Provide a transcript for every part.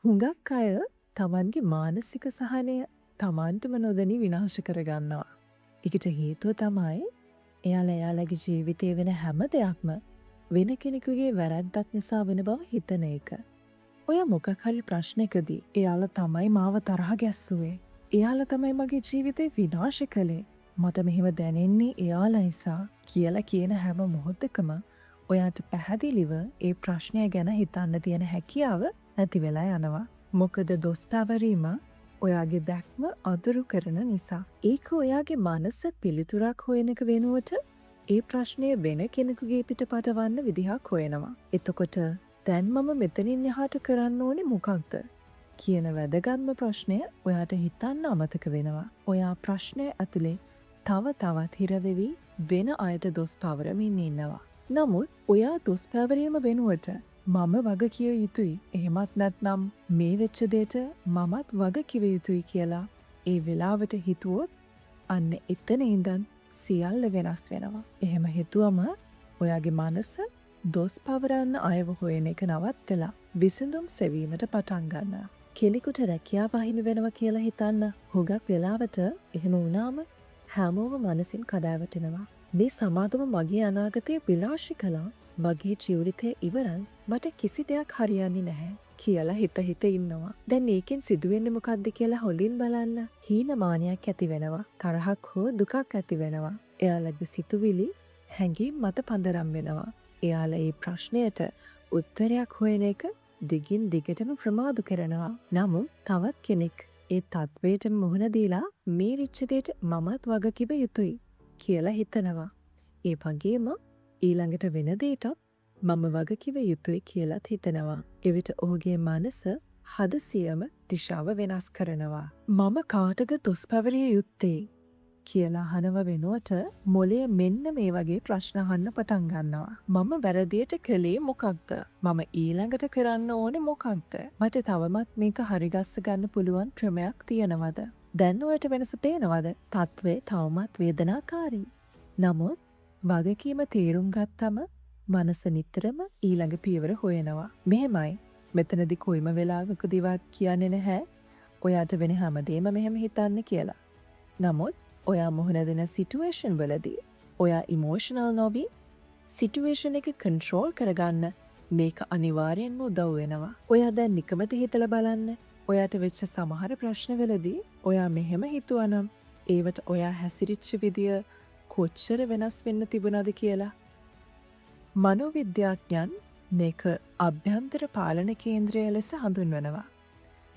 හුඟක් අය තමන්ගේ මානසික සහනය තමන්ටම නොදැනී විනාශ කරගන්නවා. එකට හේතුව තමයි එයාලගේ ජීවිතයේ වෙන හැම දෙයක්ම වෙන කෙනෙකුගේ වැරැද්දක් නිසා වෙන බව හිතන එක. ඔය මොකක් හරි ප්‍රශ්නයකදී එයාලා තමයි මාව තරහ ගැස්සුවේ. එයාලා තමයි මගේ ජීවිතේ විනාශ කළේ. මට මෙහෙම දැනෙන්නේ එයාලා නිසා කියලා කියන හැම මොහොතකම ඔයාට පැහැදිලිව ඒ ප්‍රශ්නය ගැන හිතන්න තියෙන හැකියාව නැති වෙලා යනවා. මොකද දොස් පැවරීම ඔයාගේ දැක්ම අදුරු කරන නිසා. ඒක ඔයාගේ මනස පිළිතුරක් හොයන එක වෙනුවට ඒ ප්‍රශ්නය වෙන කෙනෙකුගේ පිට පටවන්න විදිහක් හොයනවා. එතකොට දැන් මම මෙතනින් එහාට කරන්න ඕනේ මොකක්ද කියන වැදගත්ම ප්‍රශ්නය ඔයාට හිතන්න අමතක වෙනවා. ඔයා ප්‍රශ්නය ඇතුලේ තව තවත් හිරවෙවි වෙන අයට දොස් පවරමින් ඉන්නවා. නමුත් ඔයා දොස් පැවරීම වෙනුවට මම වග කිය යුතුයි, එහෙමත් නැත්නම් මේ වෙච්ච දෙයට මමත් වග කිව යුතුයි කියලා ඒ වෙලාවට හිතුවොත් අන්න එතන ඉඳන් සියල්ල වෙනස් වෙනවා. එහෙම හිතුවම ඔයාගේ මනස දොස් පවරන්න අයව හොයන එක නවත්තලා විසඳුම් සෙවීමට පටන් ගන්නවා. කෙනෙකුට රැකියාව අහිමි වෙනවා කියලා හිතන්න හුඟක් වෙලාවට එහෙම වුණාම හැමෝම මනසින් කඩාවැටෙනවා. මේ සමාදම මගේ අනාගතය විනාශ කළා, මගේ ජීවිතය ඉවරයි, මට කිසි දෙයක් හරියන්නේ නැහැ කියලා හිත ඉන්නවා. දැන් ඒකෙන් සිදුවෙන්නේ මොකද්ද කියලා හොලින් බලන්න. හීනමානයක් ඇති වෙනවා, තරහක් හෝ දුකක් ඇති වෙනවා. එයාලගේ සිතුවිලි හැඟීම් මත පදනම් වෙනවා. එයාලා මේ ප්‍රශ්නයට උත්තරයක් හොයන එක දිගින් දිගටම ප්‍රමාද කරනවා. නමුත් තවත් කෙනෙක් ඒ තත්වයට මුහුණ දීලා මේ රිච්චදේට මමත් වග කිව යුතුයි කියලා හිතනවා. ඒ වගේම ඊළඟට වෙන දෙයටත් මම වග කිව යුතුයි කියලාත් හිතනවා. එවිට ඔහුගේ මනස හදසියම දිශාව වෙනස් කරනවා. මම කාටද දොස් පැවරිය යුත්තේ කියලා අහනව වෙනුවට මොලේ මෙන්න මේ වගේ ප්‍රශ්න අහන්න පටන් ගන්නවා. මම වැරදියට කළේ මොකක්ද? මම ඊළඟට කරන්න ඕනේ මොකක්ද? මට තවමත් මේක හරිගස්ස ගන්න පුළුවන් ක්‍රමයක් තියෙනවද? දැන් ඔයාලට වෙනස පේනවද? තත්ත්වය තවමත් වේදනාකාරී. නමුත් වගකීම තේරුම් ගත්තම මනස නිතරම ඊළඟ පියවර හොයනවා. මෙහෙමයි. මෙතනදී කොයිම වෙලාවකදීවත් කියන්නේ නැහැ ඔයාට වෙන හැමදේම මෙහෙම හිතන්න කියලා. නමුත් ඔයා මුහුණ දෙන සිටුේෂන් වලදී ඔයා ඉමෝෂනල් නොවි සිටුේෂන් එක කන්ට්‍රෝල් කරගන්න මේක අනිවාර්යෙන්ම උදව් වෙනවා. ඔයා දැන් නිකමට හිතලා බලන්න. ඔයාට වෙච්ච සමහර ප්‍රශ්නවලදී ඔයා මෙහෙම හිතුවනම් ඒවට ඔයා හැසිරිච්ච විදිය කොච්චර වෙනස් වෙන්න තිබුණාද කියලා. මනෝවිද්‍යාඥයන් මේක අභ්‍යන්තර පාලන කේන්ද්‍රය ලෙස හඳුන්වනවා.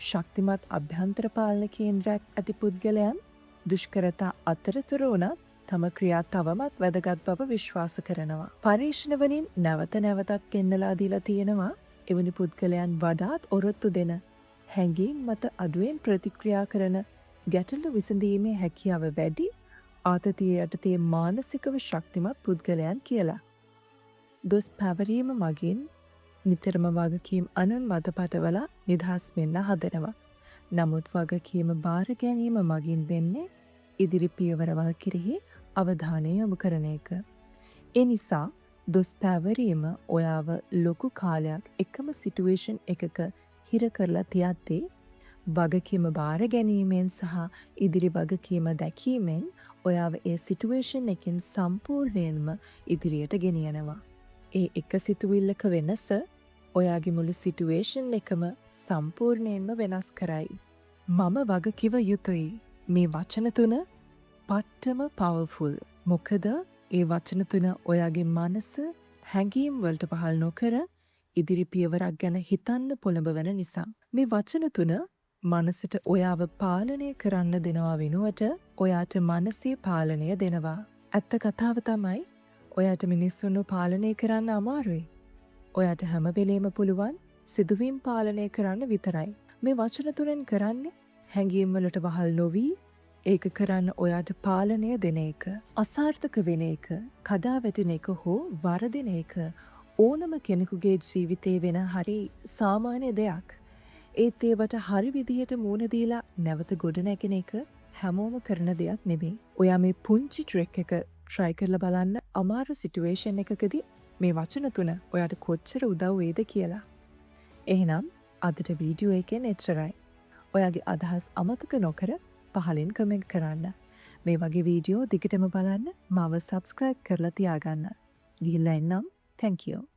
ශක්තිමත් අභ්‍යන්තර පාලන කේන්ද්‍රයක් ඇති පුද්ගලයන් දුෂ්කරතා අතරතුර වුණත් තම ක්‍රියා තවමත් වැදගත් බව විශ්වාස කරනවා. පරීක්ෂණ වලින් නැවත නැවතත් පෙන්නලා දීලා තියෙනවා එවැනි පුද්ගලයන් වඩාත් ඔරොත්තු දෙන, හැඟීම් මත අඩුවෙන් ප්‍රතික්‍රියා කරන, ගැටලු විසඳීමේ හැකියාව වැඩි, ආතතිය යටතේ මානසිකව ශක්තිමත් පුද්ගලයන් කියලා. දොස් පැවරීම මගින් නිතරම වගකීම් අනුන් මත පටවලා නිදහස් වෙන්න හදනවා. නමුත් වගකීම බාර ගැනීම මගින් වෙන්නේ ඉදිරි පියවරවල් කෙරෙහි අවධානය යොමු කරන එක. ඒ නිසා දොස් පැවරීම ඔයාව ලොකු කාලයක් එකම සිටුේෂන් එකක හිර කරලා තියද්දී වගකීම බාර ගැනීමෙන් සහ ඉදිරි වගකීම දැකීමෙන් ඔයාව ඒ සිටුේෂන් එකෙන් සම්පූර්ණයෙන්ම ඉදිරියට ගෙනියනවා. ඒ එක සිතුවිල්ලක වෙනස ඔයාගේ මුළු සිටුේෂන් එකම සම්පූර්ණයෙන්ම වෙනස් කරයි. මම වග කිව යුතුයි. මේ වචන තුන පට්ටම පවර්ෆුල්. මොකද ඒ වචන තුන ඔයාගේ මනස හැඟීම් වලට පහළ නොකර ඉදිරි පියවරක් ගැන හිතන්න පොළඹවන නිසා. මේ වචන තුන මනසට ඔයාව පාලනය කරන්න දෙනවා වෙනුවට ඔයාට මනසේ පාලනය දෙනවා. ඇත්ත කතාව තමයි ඔයාට මිනිස්සුන්ව පාලනය කරන්න අමාරුයි. ඔයාට හැම වෙලේම පුළුවන් සිදුවීම් පාලනය කරන්න විතරයි. මේ වචන තුනෙන් කරන්නේ හැඟීම් වලට වහල් නොවි ඒක කරන්න ඔයාට පාලනය දෙන එක. අසාර්ථක වෙන එක, කඩා වැටෙන එක හෝ වරදින එක ඕනම කෙනෙකුගේ ජීවිතේ වෙන හරි සාමාන්‍ය දෙයක්. ඒත් ඒවට හරි විදිහට මූණ දීලා නැවත ගොඩ නැගෙන එක හැමෝම කරන දෙයක් නෙමෙයි. ඔයා මේ පුංචි ට්‍රික් එක try කරලා බලන්න අමාරු සිටුේෂන් එකකදී මේ වචන තුන ඔයාට කොච්චර උදව් වේද කියලා. එහෙනම් අදට වීඩියෝ එකෙන් එච්චරයි. ඔයාගේ අදහස් අමතක නොකර පහලින් කමෙන්ට් කරන්න. මේ වගේ වීඩියෝ දිගටම බලන්න මාව සබස්ක්‍රයිබ් කරලා තියාගන්න. ගිහිල්ලා එන්නම්. Thank you.